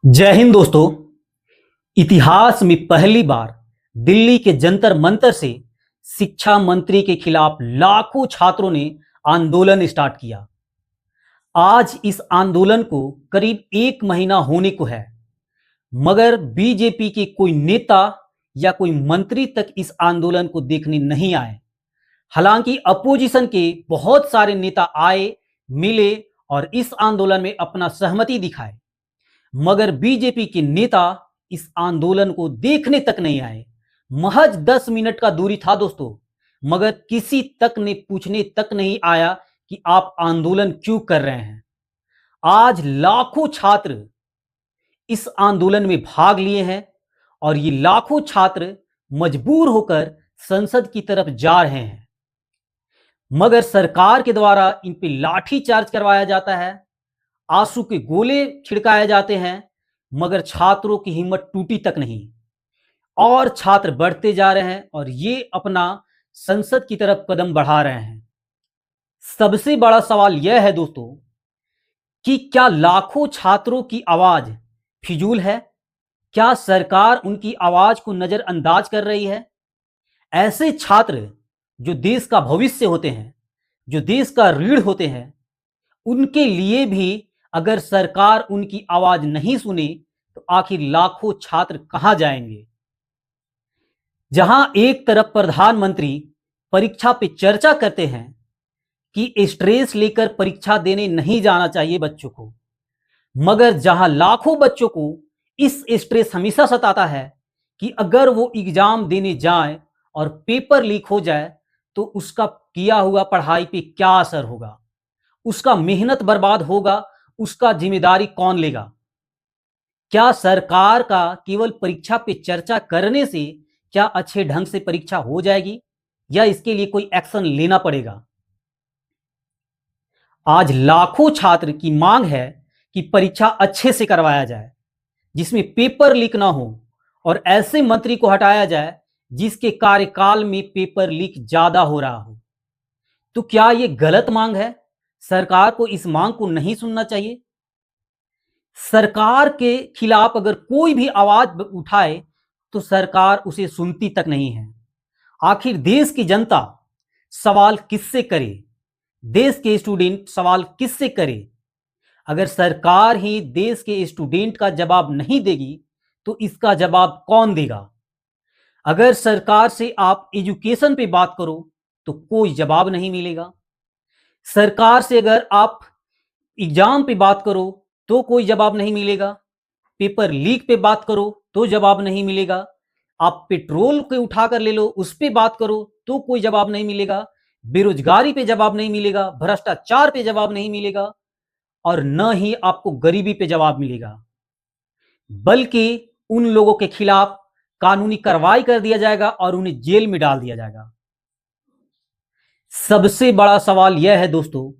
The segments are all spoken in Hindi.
जय हिंद दोस्तों। इतिहास में पहली बार दिल्ली के जंतर मंतर से शिक्षा मंत्री के खिलाफ लाखों छात्रों ने आंदोलन स्टार्ट किया। आज इस आंदोलन को करीब 1 महीना होने को है, मगर बीजेपी के कोई नेता या कोई मंत्री तक इस आंदोलन को देखने नहीं आए। हालांकि अपोजिशन के बहुत सारे नेता आए, मिले और इस आंदोलन में अपना सहमति दिखाए, मगर बीजेपी के नेता इस आंदोलन को देखने तक नहीं आए। महज 10 मिनट का दूरी था दोस्तों, मगर किसी तक ने पूछने तक नहीं आया कि आप आंदोलन क्यों कर रहे हैं। आज लाखों छात्र इस आंदोलन में भाग लिए हैं और ये लाखों छात्र मजबूर होकर संसद की तरफ जा रहे हैं, मगर सरकार के द्वारा इन पे लाठी चार्ज करवाया जाता है, आंसू के गोले छिड़काए जाते हैं, मगर छात्रों की हिम्मत टूटी तक नहीं और छात्र बढ़ते जा रहे हैं और ये अपना संसद की तरफ कदम बढ़ा रहे हैं। सबसे बड़ा सवाल यह है दोस्तों कि क्या लाखों छात्रों की आवाज फिजूल है? क्या सरकार उनकी आवाज को नजरअंदाज कर रही है? ऐसे छात्र जो देश का भविष्य होते हैं, जो देश का रीढ़ होते हैं, उनके लिए भी अगर सरकार उनकी आवाज नहीं सुने तो आखिर लाखों छात्र कहां जाएंगे। जहां एक तरफ प्रधानमंत्री परीक्षा पे चर्चा करते हैं कि स्ट्रेस लेकर परीक्षा देने नहीं जाना चाहिए बच्चों को, मगर जहां लाखों बच्चों को इस स्ट्रेस हमेशा सताता है कि अगर वो एग्जाम देने जाए और पेपर लीक हो जाए तो उसका किया हुआ पढ़ाई पे क्या असर होगा, उसका मेहनत बर्बाद होगा, उसका जिम्मेदारी कौन लेगा। क्या सरकार का केवल परीक्षा पे चर्चा करने से क्या अच्छे ढंग से परीक्षा हो जाएगी या इसके लिए कोई एक्शन लेना पड़ेगा? आज लाखों छात्र की मांग है कि परीक्षा अच्छे से करवाया जाए, जिसमें पेपर लीक ना हो और ऐसे मंत्री को हटाया जाए जिसके कार्यकाल में पेपर लीक ज्यादा हो रहा हो। तो क्या यह गलत मांग है? सरकार को इस मांग को नहीं सुनना चाहिए? सरकार के खिलाफ अगर कोई भी आवाज उठाए तो सरकार उसे सुनती तक नहीं है। आखिर देश की जनता सवाल किससे करे? देश के स्टूडेंट सवाल किससे करे? अगर सरकार ही देश के स्टूडेंट का जवाब नहीं देगी तो इसका जवाब कौन देगा? अगर सरकार से आप एजुकेशन पे बात करो तो कोई जवाब नहीं मिलेगा। सरकार से अगर आप एग्जाम पे बात करो तो कोई जवाब नहीं मिलेगा। पेपर लीक पे बात करो तो जवाब नहीं मिलेगा। आप पेट्रोल के उठाकर ले लो, उस पे बात करो तो कोई जवाब नहीं मिलेगा। बेरोजगारी पे जवाब नहीं मिलेगा, भ्रष्टाचार पे जवाब नहीं मिलेगा और न ही आपको गरीबी पे जवाब मिलेगा, बल्कि उन लोगों के खिलाफ कानूनी कार्रवाई कर दिया जाएगा और उन्हें जेल में डाल दिया जाएगा। सबसे बड़ा सवाल यह है दोस्तों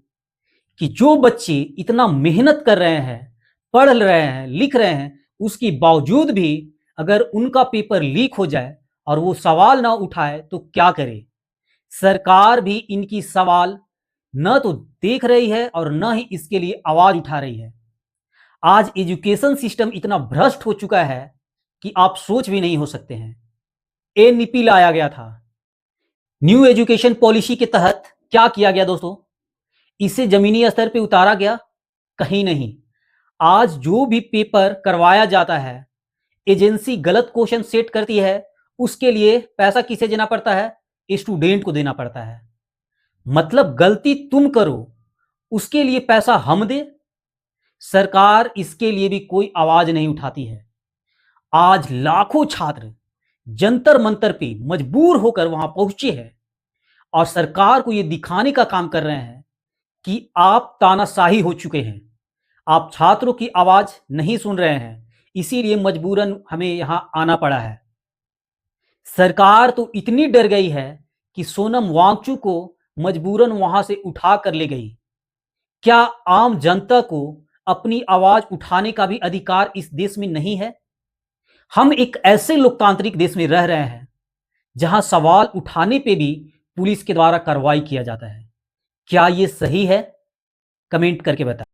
कि जो बच्चे इतना मेहनत कर रहे हैं, पढ़ रहे हैं, लिख रहे हैं, उसके बावजूद भी अगर उनका पेपर लीक हो जाए और वो सवाल ना उठाए तो क्या करे? सरकार भी इनकी सवाल न तो देख रही है और न ही इसके लिए आवाज उठा रही है। आज एजुकेशन सिस्टम इतना भ्रष्ट हो चुका है कि आप सोच भी नहीं हो सकते हैं। एनईपी लाया गया था, न्यू एजुकेशन पॉलिसी के तहत क्या किया गया दोस्तों? इसे जमीनी स्तर पे उतारा गया? कहीं नहीं। आज जो भी पेपर करवाया जाता है, एजेंसी गलत क्वेश्चन सेट करती है, उसके लिए पैसा किसे देना पड़ता है? स्टूडेंट को देना पड़ता है। मतलब गलती तुम करो, उसके लिए पैसा हम दे। सरकार इसके लिए भी कोई आवाज नहीं उठाती है। आज लाखों छात्र जंतर मंतर पे मजबूर होकर वहां पहुंचे हैं और सरकार को यह दिखाने का काम कर रहे हैं कि आप तानाशाही हो चुके हैं, आप छात्रों की आवाज नहीं सुन रहे हैं, इसीलिए मजबूरन हमें यहां आना पड़ा है। सरकार तो इतनी डर गई है कि सोनम वांगचुक को मजबूरन वहां से उठा कर ले गई। क्या आम जनता को अपनी आवाज उठाने का भी अधिकार इस देश में नहीं है? हम एक ऐसे लोकतांत्रिक देश में रह रहे हैं जहां सवाल उठाने पे भी पुलिस के द्वारा कार्रवाई किया जाता है। क्या यह सही है? कमेंट करके बताएं।